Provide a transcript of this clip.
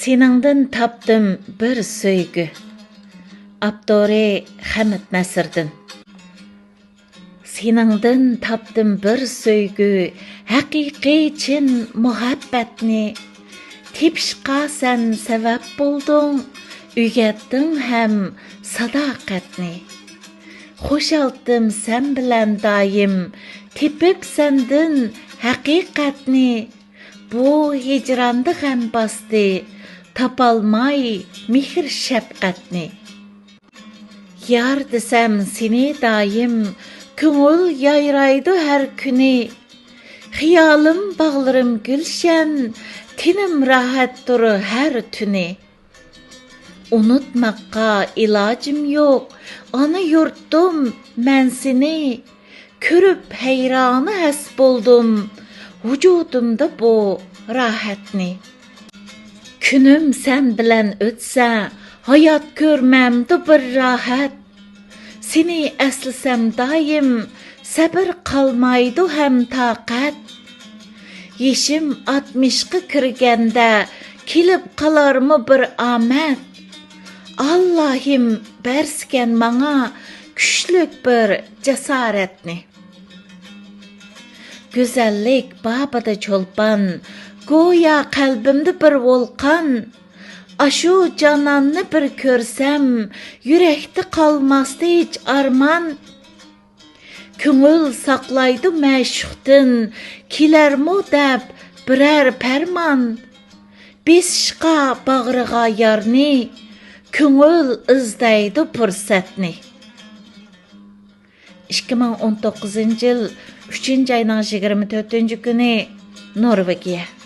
سېنىڭدىن تاپتىم bir سۆيگۈ. ئاپتورى خەمىت نەسىردىن. سېنىڭدىن تاپتىم bir سۆيگۈ, ھەقىقىي چىن مۇھەببەتنى. تېپىشقا سەن سەۋەب بولدۇڭ, ئۆگەتتىڭ ھەم ساداقەتنى. خۇشالتىم سەن بىلەن دائىم, تېپىپ سەندىن ھەقىقەتنى. Bu hicranda غەم bastı, tapalmay mehr şəfqətni. Yar desəm seni daim, köngül yayraydı hər günü. Xiyalım bağlarım gülşən, tinim rahatdır hər tünü. Unutmaqqa ilacım yox, ana yurttum mən seni. Körüp heyranı həs boldum, vücudumda bu rahatni. Günüm sen bilen ötsə, hayat görməmdi bir rahat. Seni əslisəm daim, səbir qalmaydı həm taqat. Yeşim 60'qa kirgəndə, kelib qalarmı bir amət. Allahim bərskən mağa, güçlük bir cesaretni. Güzellik babada çolpan, goya kalbimde bir volkan. Aşu cananını bir körsem, yürekte kalmazdı hiç arman. Köngül saklaydı məşuqdin, kilərmu dəb birər pərman. Beşqa bağrığa yarni, köngül izdaydı fürsətni. 2019 yıl 3. ayının 24. günü Norvegiya.